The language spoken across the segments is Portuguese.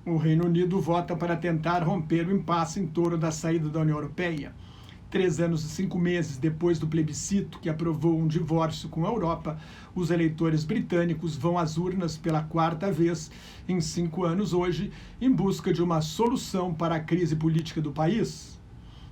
O Reino Unido vota para tentar romper o impasse em torno da saída da União Europeia. 3 anos e 5 meses depois do plebiscito que aprovou um divórcio com a Europa, os eleitores britânicos vão às urnas pela 4ª vez em 5 anos hoje, em busca de uma solução para a crise política do país.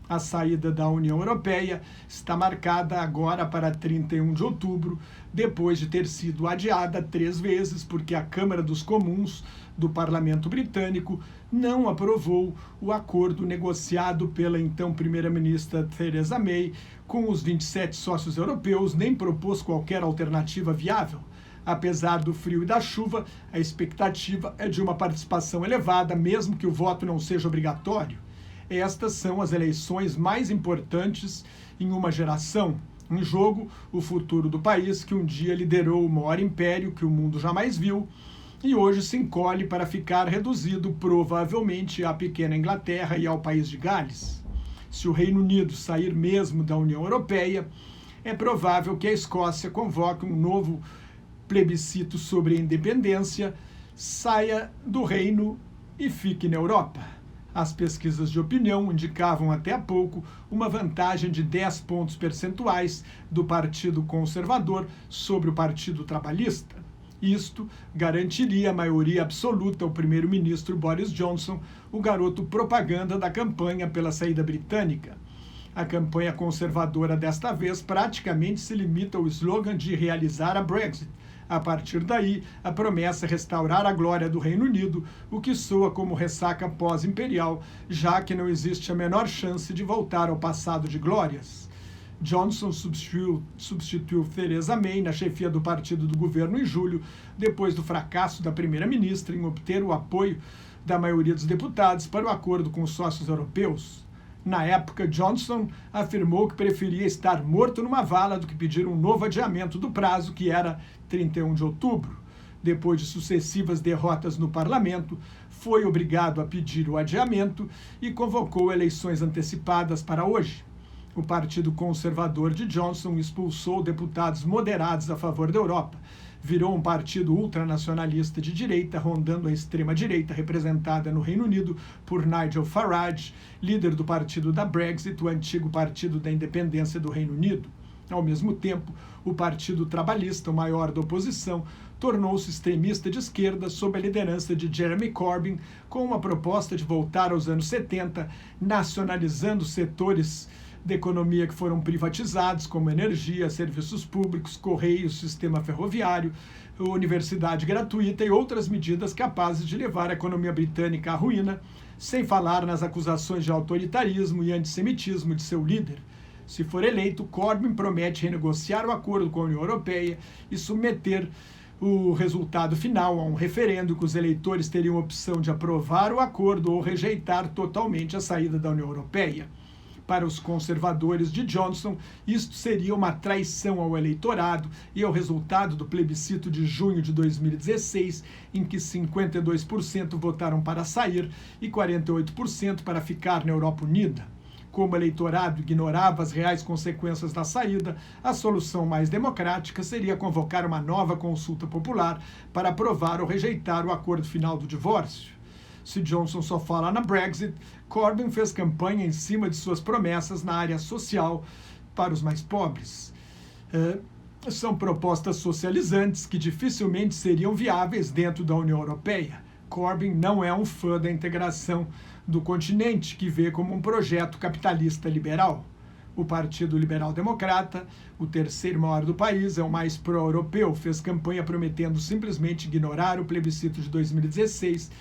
A saída da União Europeia está marcada agora para 31 de outubro, depois de ter sido adiada 3 vezes, porque a Câmara dos Comuns do Parlamento Britânico não aprovou o acordo negociado pela então primeira-ministra Theresa May com os 27 sócios europeus, nem propôs qualquer alternativa viável. Apesar do frio e da chuva, a expectativa é de uma participação elevada, mesmo que o voto não seja obrigatório. Estas são as eleições mais importantes em uma geração. Em jogo, o futuro do país que um dia liderou o maior império que o mundo jamais viu e hoje se encolhe para ficar reduzido provavelmente à pequena Inglaterra e ao país de Gales. Se o Reino Unido sair mesmo da União Europeia, é provável que a Escócia convoque um novo plebiscito sobre a independência, saia do reino e fique na Europa. As pesquisas de opinião indicavam até há pouco uma vantagem de 10 pontos percentuais do Partido Conservador sobre o Partido Trabalhista. Isto garantiria a maioria absoluta ao primeiro-ministro Boris Johnson, o garoto propaganda da campanha pela saída britânica. A campanha conservadora desta vez praticamente se limita ao slogan de realizar a Brexit. A partir daí, a promessa é restaurar a glória do Reino Unido, o que soa como ressaca pós-imperial, já que não existe a menor chance de voltar ao passado de glórias. Johnson substituiu Theresa May na chefia do partido do governo em julho, depois do fracasso da primeira-ministra em obter o apoio da maioria dos deputados para o acordo com os sócios europeus. Na época, Johnson afirmou que preferia estar morto numa vala do que pedir um novo adiamento do prazo, que era 31 de outubro. Depois de sucessivas derrotas no parlamento, foi obrigado a pedir o adiamento e convocou eleições antecipadas para hoje. O Partido Conservador de Johnson expulsou deputados moderados a favor da Europa. Virou um partido ultranacionalista de direita, rondando a extrema-direita representada no Reino Unido por Nigel Farage, líder do partido da Brexit, o antigo Partido da Independência do Reino Unido. Ao mesmo tempo, o Partido Trabalhista, o maior da oposição, tornou-se extremista de esquerda sob a liderança de Jeremy Corbyn, com uma proposta de voltar aos anos 70, nacionalizando setores da economia que foram privatizados, como energia, serviços públicos, correios, sistema ferroviário, universidade gratuita e outras medidas capazes de levar a economia britânica à ruína, sem falar nas acusações de autoritarismo e antissemitismo de seu líder. Se for eleito, Corbyn promete renegociar o acordo com a União Europeia e submeter o resultado final a um referendo que os eleitores teriam a opção de aprovar o acordo ou rejeitar totalmente a saída da União Europeia. Para os conservadores de Johnson, isto seria uma traição ao eleitorado e ao resultado do plebiscito de junho de 2016, em que 52% votaram para sair e 48% para ficar na Europa Unida. Como o eleitorado ignorava as reais consequências da saída, a solução mais democrática seria convocar uma nova consulta popular para aprovar ou rejeitar o acordo final do divórcio. Se Johnson só fala na Brexit, Corbyn fez campanha em cima de suas promessas na área social para os mais pobres. São propostas socializantes que dificilmente seriam viáveis dentro da União Europeia. Corbyn não é um fã da integração do continente, que vê como um projeto capitalista liberal. O Partido Liberal Democrata, o terceiro maior do país, é o mais pró-europeu, fez campanha prometendo simplesmente ignorar o plebiscito de 2016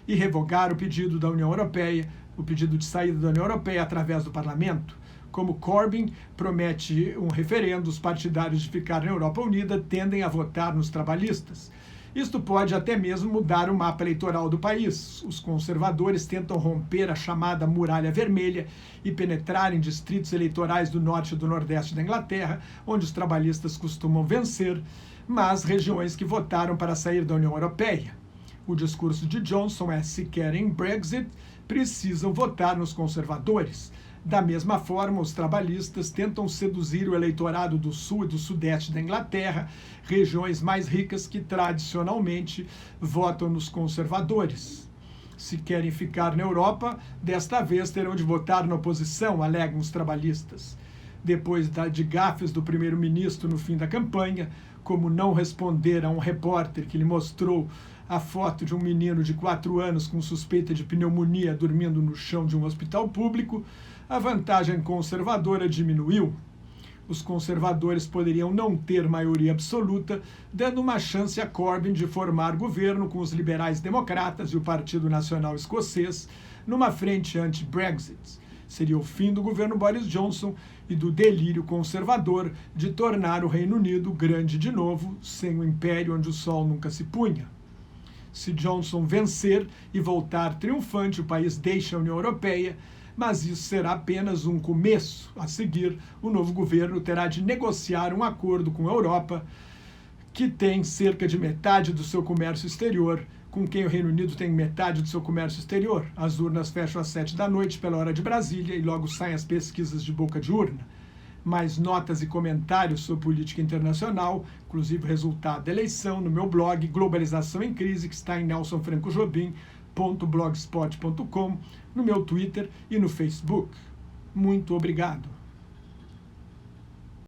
e revogar o pedido da União Europeia, o pedido de saída da União Europeia através do parlamento. Como Corbyn promete um referendo, os partidários de ficar na Europa Unida tendem a votar nos trabalhistas. Isto pode até mesmo mudar o mapa eleitoral do país. Os conservadores tentam romper a chamada Muralha Vermelha e penetrar em distritos eleitorais do norte e do nordeste da Inglaterra, onde os trabalhistas costumam vencer, mas regiões que votaram para sair da União Europeia. O discurso de Johnson é: se querem Brexit, precisam votar nos conservadores. Da mesma forma, os trabalhistas tentam seduzir o eleitorado do sul e do sudeste da Inglaterra, regiões mais ricas que tradicionalmente votam nos conservadores. Se querem ficar na Europa, desta vez terão de votar na oposição, alegam os trabalhistas. Depois de gafes do primeiro-ministro no fim da campanha, como não responder a um repórter que lhe mostrou a foto de um menino de 4 anos com suspeita de pneumonia dormindo no chão de um hospital público, a vantagem conservadora diminuiu. Os conservadores poderiam não ter maioria absoluta, dando uma chance a Corbyn de formar governo com os liberais-democratas e o Partido Nacional Escocês numa frente anti-Brexit. Seria o fim do governo Boris Johnson e do delírio conservador de tornar o Reino Unido grande de novo, sem o império onde o sol nunca se punha. Se Johnson vencer e voltar triunfante, o país deixa a União Europeia, mas isso será apenas um começo. A seguir, o novo governo terá de negociar um acordo com a Europa, que tem cerca de metade do seu comércio exterior, com quem o Reino Unido tem metade do seu comércio exterior. As urnas fecham às 7 da noite pela hora de Brasília e logo saem as pesquisas de boca de urna. Mais notas e comentários sobre política internacional, inclusive o resultado da eleição, no meu blog Globalização em Crise, que está em nelsonfrancojobim.blogspot.com, no meu Twitter e no Facebook. Muito obrigado.